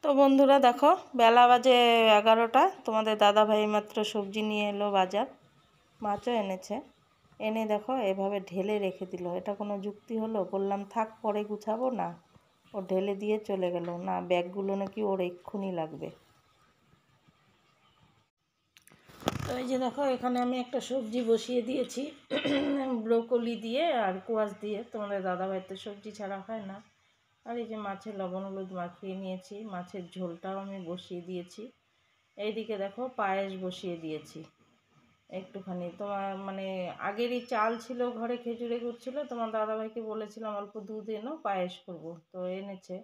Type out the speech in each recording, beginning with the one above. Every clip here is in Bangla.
তো বন্ধুরা দেখো, বেলা বাজে 11টা। তোমাদের দাদা ভাই মাত্র সবজি নিয়ে এলো বাজার, মাছও এনেছে। এনে দেখো এভাবে ঢেলে রেখে দিল। এটা কোনো যুক্তি হলো? বললাম থাক পরে গুছাবো না, ও ঢেলে দিয়ে চলে গেল। না, ব্যাগগুলো নাকি ওর এক্ষুনি লাগবে। তো এই যে দেখো, এখানে আমি একটা সবজি বসিয়ে দিয়েছি ব্রোকলি দিয়ে আর কোয়াশ দিয়ে। তোমাদের দাদা ভাই তো সবজি ছাড়া হয় না। আর এই যে মাছের লবণ হলুদ মাখিয়ে নিয়েছি, মাছের ঝোলটাও আমি বসিয়ে দিয়েছি। এইদিকে দেখো পায়েস বসিয়ে দিয়েছি একটুখানি। তোমার মানে আগেরই চাল ছিল ঘরে, খেজুরে গুড় ছিল। তোমার দাদাভাইকে বলেছিলাম অল্প দুধ এনো, পায়েস করব, তো এনেছে।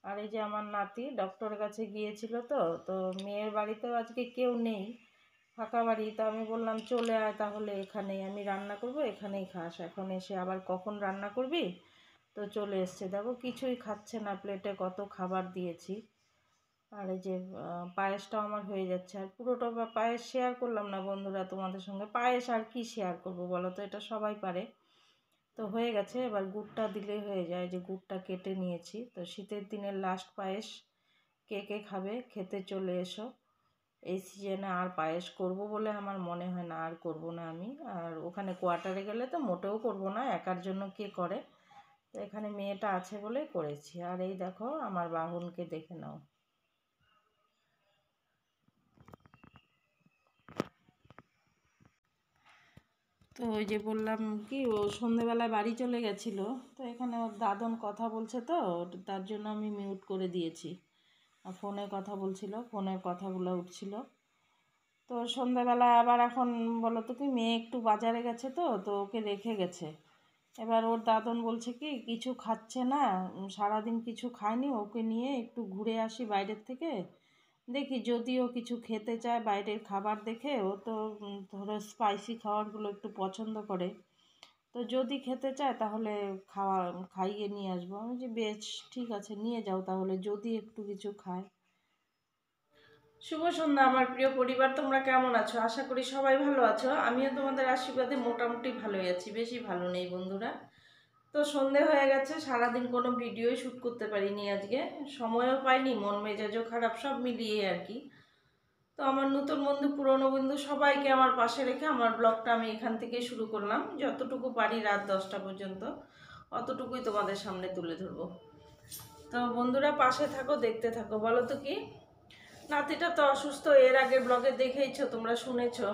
আর এই যে আমার নাতি ডক্টরের কাছে গিয়েছিল, তো তো মেয়ের বাড়িতেও আজকে কেউ নেই, ফাঁকা বাড়ি। তো আমি বললাম চলে আয় তাহলে, এখানেই আমি রান্না করব, এখানেই খাস। এখন এসে আবার কখন রান্না করবি? তো চলে এসছে। দেখো কিছুই খাচ্ছে না, প্লেটে কত খাবার দিয়েছি। আর এই যে পায়েসটাও আমার হয়ে যাচ্ছে। আর পুরোটা পায়েস শেয়ার করলাম না বন্ধুরা তোমাদের সঙ্গে। পায়েস আর কি শেয়ার করব বলো তো, এটা সবাই পারে। তো হয়ে গেছে, এবার গুড়টা দিলেই হয়ে যায়। যে গুড়টা কেটে নিয়েছি। তো শীতের দিনের লাস্ট পায়েস, কে কে খাবে খেতে চলে এসো। এই সিজনে আর পায়েস করব বলে আমার মনে হয় না, আর করব না আমি। আর ওখানে কোয়ার্টারে গেলে তো মোটেও করব না, একার জন্য কে করে। তো এখানে মেয়েটা আছে বলে করেছি। আর এই দেখো আমার বাহনকে দেখে নাও। তো ওই যে বললাম কি, ও সন্ধেবেলায় বাড়ি চলে গেছিলো। তো এখানে ওর দাদন কথা বলছে, তো তার জন্য আমি মিউট করে দিয়েছি। ফোনে কথা বলছিল, ফোনের কথাগুলো উঠছিল। তো সন্ধেবেলায় আবার এখন বলো তো কি, মেয়ে একটু বাজারে গেছে, তো তো ওকে রেখে গেছে। এবার ওর দাদন বলছে কি কিছু খাচ্ছে না, সারাদিন কিছু খায়নি, ওকে নিয়ে একটু ঘুরে আসি বাইরের থেকে। দেখি যদিও কিছু খেতে চায় বাইরের খাবার দেখে। ও তো ধরো স্পাইসি খাবারগুলো একটু পছন্দ করে। তো যদি খেতে চায় তাহলে খাইয়ে নিয়ে আসবো। আমি যে বেশ ঠিক আছে, নিয়ে যাও তাহলে, যদি একটু কিছু খায়। শুভ সন্ধ্যা আমার প্রিয় পরিবার, তোমরা কেমন আছো? আশা করি সবাই ভালো আছো। আমিও তোমাদের আশীর্বাদে মোটামুটি ভালোই আছি, বেশি ভালো নেই বন্ধুরা। তো সন্ধে হয়ে গেছে, সারাদিন কোনো ভিডিওই শ্যুট করতে পারিনি আজকে, সময়ও পাইনি, মন মেজাজও খারাপ, সব মিলিয়ে আর কি। তো আমার নতুন বন্ধু পুরনো বন্ধু সবাইকে আমার পাশে রেখে আমার ব্লগটা আমি এখান থেকে শুরু করলাম। যতটুকু পারি রাত 10টা পর্যন্ত অতটুকুই তোমাদের সামনে তুলে ধরবো। তো বন্ধুরা পাশে থাকো, দেখতে থাকো। বলো তো কি, নাতিটা তো অসুস্থ, এর আগের ব্লগে দেখেইছো, তোমরা শুনেছো।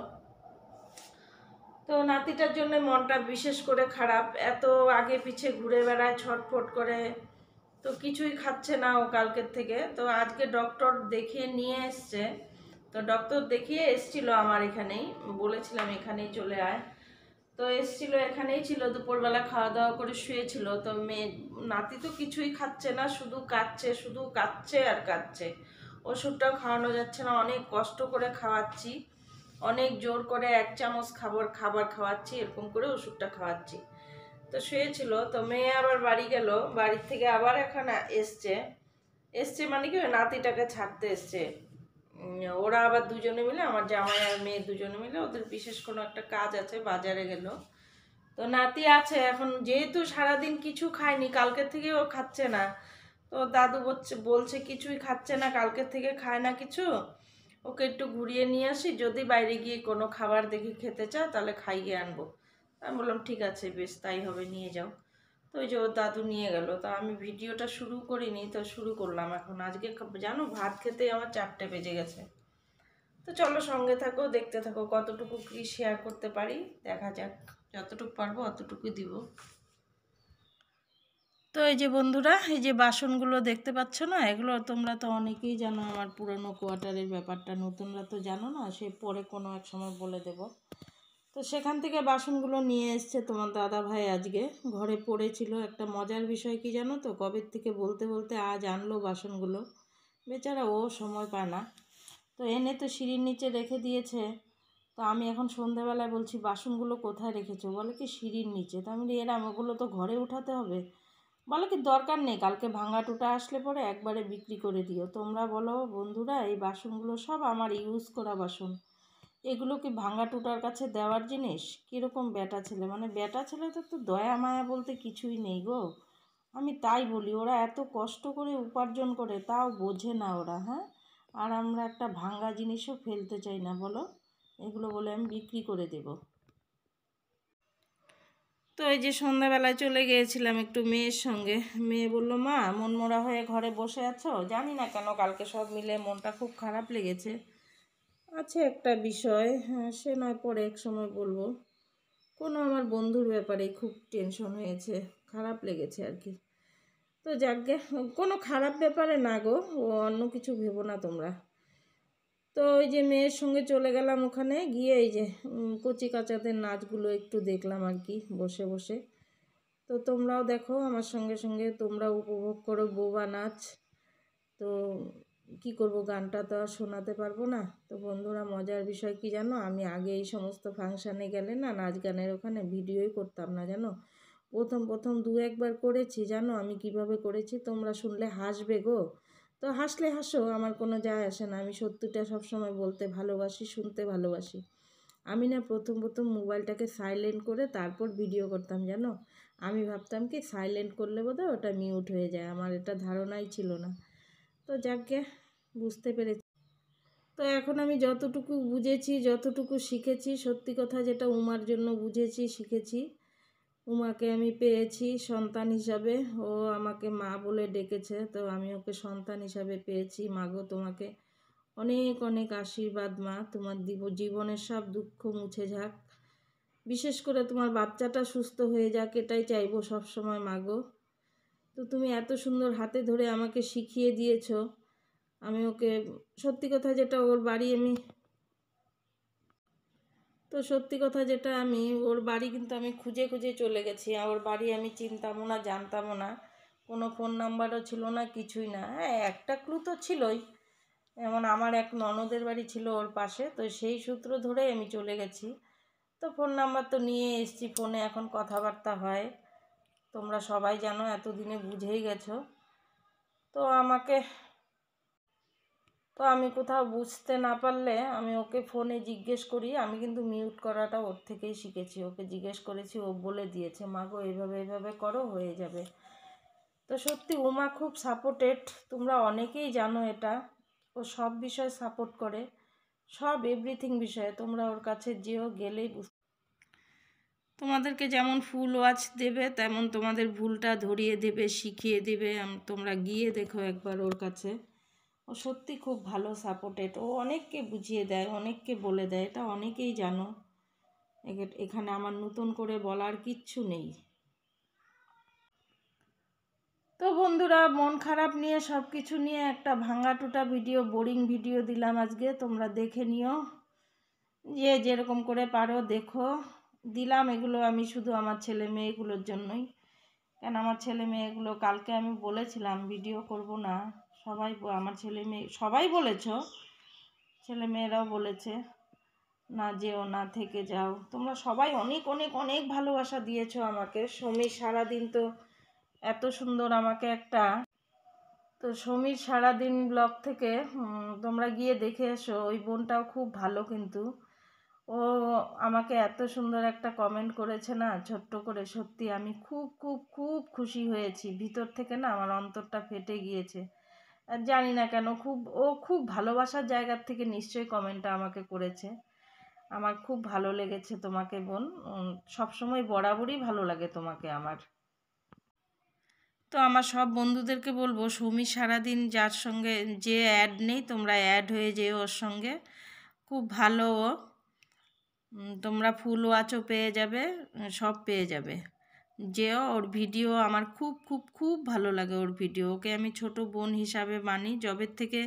তো নাতিটার জন্য মনটা বিশেষ করে খারাপ। এত আগে পিছে ঘুরে বেড়ায়, ছটফট করে, তো কিছুই খাচ্ছে না ও কালকের থেকে। তো আজকে ডক্টর দেখিয়ে নিয়ে এসছে। তো ডক্টর দেখিয়ে এসছিল আমার এখানেই, বলেছিলাম এখানেই চলে আয়। তো এসছিল, এখানেই ছিল, দুপুরবেলা খাওয়া দাওয়া করে শুয়েছিল। তো মেয়ে নাতি তো কিছুই খাচ্ছে না, শুধু কাঁদছে, শুধু কাঁদছে আর কাঁদছে। ওষুধটাও খাওয়ানো যাচ্ছে না, অনেক কষ্ট করে খাওয়াচ্ছি, অনেক জোর করে 1 চামচ খাবার খাওয়াচ্ছি, এরকম করে ওষুধটা খাওয়াচ্ছি। তো শুয়েছিল। তো মেয়ে আবার বাড়ি গেল, বাড়ির থেকে আবার এখন এসছে। এসছে মানে কি, নাতিটাকে ছাড়তে এসছে। ওরা আবার দুজনে মিলে, আমার জামাই আর মেয়ে দুজনে মিলে, ওদের বিশেষ কোনো একটা কাজ আছে, বাজারে গেল। তো নাতি আছে এখন, যেহেতু সারাদিন কিছু খায়নি, কালকের থেকে ও খাচ্ছে না। তো দাদু বলছে কিছুই খাচ্ছে না, কালকের থেকে খায় না কিছু, ওকে একটু ঘুরিয়ে নিয়ে আসি, যদি বাইরে গিয়ে কোনো খাবার দেখি খেতে চায় তাহলে খাইয়ে আনবো। আমি বললাম ঠিক আছে, বেশ তাই হবে, নিয়ে যাও। তো ওই যে ওর দাদু নিয়ে গেল। তো আমি ভিডিওটা শুরু করিনি, তো শুরু করলাম এখন। আজকে জানো ভাত খেতে আমার 4টে বেজে গেছে। তো চলো সঙ্গে থাকো, দেখতে থাকো কতটুকু কি শেয়ার করতে পারি, দেখা যাক। যতটুকু পারবো অতটুকুই দিব। তো এই যে বন্ধুরা, এই যে বাসনগুলো দেখতে পাচ্ছ না, এগুলো তোমরা তো অনেকেই জানো আমার পুরনো কোয়ার্টারের ব্যাপারটা, নতুনরা তো জানো না, সে পরে কোনো এক সময় বলে দেব। তো সেখান থেকে বাসনগুলো নিয়ে এসছে তোমার দাদা ভাই আজকে। ঘরে পড়েছিল। একটা মজার বিষয় কি জানো তো, কবের থেকে বলতে বলতে আজ আনলো বাসনগুলো। বেচারা ও সময় পায় না। তো এনে তো সিঁড়ির নিচে রেখে দিয়েছে। তো আমি এখন সন্ধ্যাবেলায় বলছি বাসনগুলো কোথায় রেখেছো? বলে কি সিঁড়ির নিচে। তো আমি এরম, ওগুলো তো ঘরে উঠাতে হবে। বলে কি দরকার নেই, কালকে ভাঙা টুটা আসলে পরে একবারে বিক্রি করে দিও। তোমরা বলো বন্ধুরা, এই বাসনগুলো সব আমার ইউজ করা বাসন, এগুলো কি ভাঙা টুটার কাছে দেওয়ার জিনিস? কীরকম বেটা ছেলে, মানে বেটা ছেলে তো দয়া মায়া বলতে কিছুই নেই গো। আমি তাই বলি, ওরা এত কষ্ট করে উপার্জন করে তাও বোঝে না ওরা। হ্যাঁ, আর আমরা একটা ভাঙা জিনিসও ফেলতে চাই না বলো, এগুলো বলে আমি বিক্রি করে দেব। তো এই যে সন্ধ্যাবেলায় চলে গিয়েছিলাম একটু মেয়ের সঙ্গে। মেয়ে বলল, মা মনমরা হয়ে ঘরে বসে আছো, জানি না কেন কালকে সব মিলে মনটা খুব খারাপ লেগেছে। আছে একটা বিষয়, হ্যাঁ সে নয় পরে এক সময় বলবো। কোনো আমার বন্ধুর ব্যাপারে খুব টেনশন হয়েছে, খারাপ লেগেছে আর কি। তো যাকগে, কোনো খারাপ ব্যাপারে না গো, ও অন্য কিছু ভেবো না তোমরা। তো ওই যে মেয়ের সঙ্গে চলে গেলাম, ওখানে গিয়ে এই যে কচি কাচাদের নাচগুলো একটু দেখলাম আর কি বসে বসে। তো তোমরাও দেখো আমার সঙ্গে সঙ্গে, তোমরাও উপভোগ করো বোবা নাচ। তো কি করব, গানটা তো আর শোনাতে পারবো না। তো বন্ধুরা, মজার বিষয় কি জানো, আমি আগে এই সমস্ত ফাংশানে গেলে না, নাচ গানের ওখানে ভিডিওই করতাম না জানো। প্রথম প্রথম দু একবার করেছি, জানো আমি কিভাবে করেছি, তোমরা শুনলে হাসবে গো। তো হাসলে হাসো, আমার কোনো যায় আসে না। আমি সত্যিটা সবসময় বলতে ভালোবাসি, শুনতে ভালোবাসি। আমি না প্রথম প্রথম মোবাইলটাকে সাইলেন্ট করে তারপর ভিডিও করতাম জানো। আমি ভাবতাম কি সাইলেন্ট করলে বোধহয় ওটা মিউট হয়ে যায়, আমার এটা ধারণাই ছিল না। তো যাকগে, বুঝতে পেরেছি। তো এখন আমি যতটুকু বুঝেছি, যতটুকু শিখেছি, সত্যি কথা যেটা উমার জন্য বুঝেছি, শিখেছি। উমাকে আমি পেয়েছি সন্তান হিসাবে, ও আমাকে মা বলে ডেকেছে, তো আমি ওকে সন্তান হিসাবে পেয়েছি। মাগো তোমাকে অনেক অনেক আশীর্বাদ মা, তোমার জীবনের সব দুঃখ মুছে যাক, বিশেষ করে তোমার বাচ্চাটা সুস্থ হয়ে যাক, এটাই চাইবো সবসময় মাগো। তো তুমি এত সুন্দর হাতে ধরে আমাকে শিখিয়ে দিয়েছো। আমি ওকে, সত্যি কথা যেটা ওর বাড়ি আমি, তো সত্যি কথা যেটা আমি ওর বাড়ি কিন্তু আমি খুঁজে খুঁজে চলে গেছি। আর ওর বাড়ি আমি চিনতামও না, জানতামও না, কোনো ফোন নাম্বারও ছিল না, কিছুই না। হ্যাঁ একটা ক্লু তো ছিলই, যেমন আমার এক ননদের বাড়ি ছিল ওর পাশে, তো সেই সূত্র ধরে আমি চলে গেছি। তো ফোন নাম্বার তো নিয়ে এসেছি, ফোনে এখন কথাবার্তা হয়। তোমরা সবাই জানো, এতদিনে বুঝেই গেছো। তো আমাকে, তো আমি কোথাও বুঝতে না পারলে আমি ওকে ফোনে জিজ্ঞেস করি। আমি কিন্তু মিউট করাটা ওর থেকেই শিখেছি, ওকে জিজ্ঞেস করেছি, ও বলে দিয়েছে মা গো এইভাবে এইভাবে করো, হয়ে যাবে। তো সত্যি উমা খুব সাপোর্টেড, তোমরা অনেকেই জানো এটা। ও সব বিষয়ে সাপোর্ট করে, সব এভরিথিং বিষয়ে। তোমরা ওর কাছে যেও, গেলেই তোমাদেরকে যেমন ফুল ওয়াচ দেবে, তেমন তোমাদের ভুলটা ধরিয়ে দেবে, শিখিয়ে দেবে। তোমরা গিয়ে দেখো একবার ওর কাছে। ও সত্যি খুব ভালো সাপোর্টেড, ও অনেককে বুঝিয়ে দেয়, অনেককে বলে দেয়, এটা অনেকেই জানো। এখানে আমার নতুন করে বলার কিচ্ছু নেই। তো বন্ধুরা, মন খারাপ নিয়ে সব কিছু নিয়ে একটা ভাঙা টুটা ভিডিও, বোরিং ভিডিও দিলাম আজকে, তোমরা দেখে নিও, যে যেরকম করে পারো দেখো। দিলাম এগুলো আমি শুধু আমার ছেলে মেয়েগুলোর জন্যই। কেন আমার ছেলে মেয়েগুলো, কালকে আমি বলেছিলাম ভিডিও করব না, সবাই আমার ছেলে মেয়ে সবাই বলেছ, ছেলে মেয়েরাও বলেছে না যেও না, থেকে যাও। তোমরা সবাই অনেক অনেক অনেক ভালোবাসা দিয়েছো আমাকে। সমীর সারাদিন তো এত সুন্দর আমাকে একটা, তো সমীর সারাদিন ব্লগ থেকে তোমরা গিয়ে দেখে এসো, ওই বোনটাও খুব ভালো কিন্তু। ও আমাকে এত সুন্দর একটা কমেন্ট করেছে না ছোট্ট করে, সত্যি আমি খুব খুব খুব খুশি হয়েছি ভিতর থেকে না, আমার অন্তরটা ফেটে গিয়েছে। আর জানি না কেন, ও খুব ভালোবাসার জায়গার থেকে নিশ্চয়ই কমেন্টটা আমাকে করেছে। আমার খুব ভালো লেগেছে তোমাকে বোন, সবসময় বরাবরই ভালো লাগে তোমাকে আমার। তো আমার সব বন্ধুদেরকে বলবো, সৌমি সারাদিন যার সঙ্গে যে অ্যাড নেই, তোমরা অ্যাড হয়ে যেও ওর সঙ্গে, খুব ভালো ও। তোমরা ফুল ওয়াচও পেয়ে যাবে, সব পেয়ে যাবে। যেও, ওর ভিডিও আমার খুব খুব খুব ভালো লাগে। ওর ভিডিও, ওকে আমি ছোট বোন হিসাবে মানি। যবের থেকে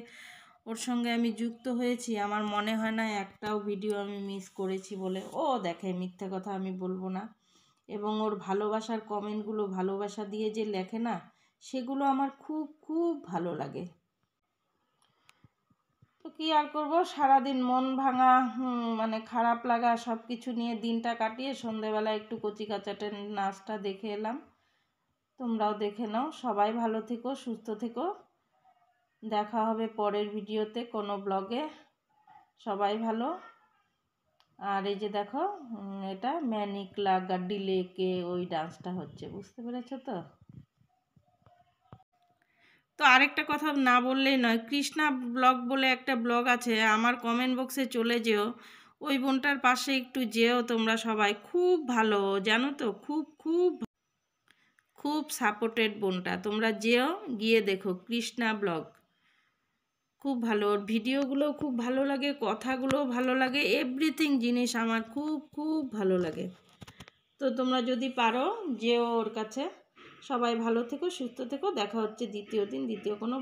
ওর সঙ্গে আমি যুক্ত হয়েছি, আমার মনে হয় না একটাও ভিডিও আমি মিস করেছি বলে। ও দেখে, মিথ্যে কথা আমি বলবো না। এবং ওর ভালোবাসার কমেন্টগুলো, ভালোবাসা দিয়ে যে লেখে না, সেগুলো আমার খুব খুব ভালো লাগে। তো কী আর করবো, সারাদিন মন ভাঙা, মানে খারাপ লাগা সব কিছু নিয়ে দিনটা কাটিয়ে সন্ধেবেলা একটু কচি কাচাটের নাচটা দেখে এলাম। তোমরাও দেখে নাও। সবাই ভালো থেকো, সুস্থ থেকো। দেখা হবে পরের ভিডিওতে, কোনো ব্লগে। সবাই ভালো। আর এই যে দেখো, এটা ম্যানিকলা গাড্ডি লেকে ওই ডান্সটা হচ্ছে, বুঝতে পেরেছো তো? তো আরেকটা কথা না বললেই নয়, কৃষ্ণা ব্লগ বলে একটা ব্লগ আছে, আমার কমেন্ট বক্সে চলে যেও, ওই বোনটার পাশে একটু যেও তোমরা সবাই, খুব ভালো জানো তো, খুব খুব খুব সাপোর্টেড বোনটা, তোমরা যেও, গিয়ে দেখো কৃষ্ণা ব্লগ, খুব ভালো, ওর ভিডিওগুলো খুব ভালো লাগে, কথাগুলো ভালো লাগে, এভরিথিং জিনিস আমার খুব খুব ভালো লাগে। তো তোমরা যদি পারো যেও ওর কাছে। সবাই ভালো থেকো, সুস্থ থেকো, দেখা হচ্ছে দ্বিতীয় দিন দ্বিতীয় কোনো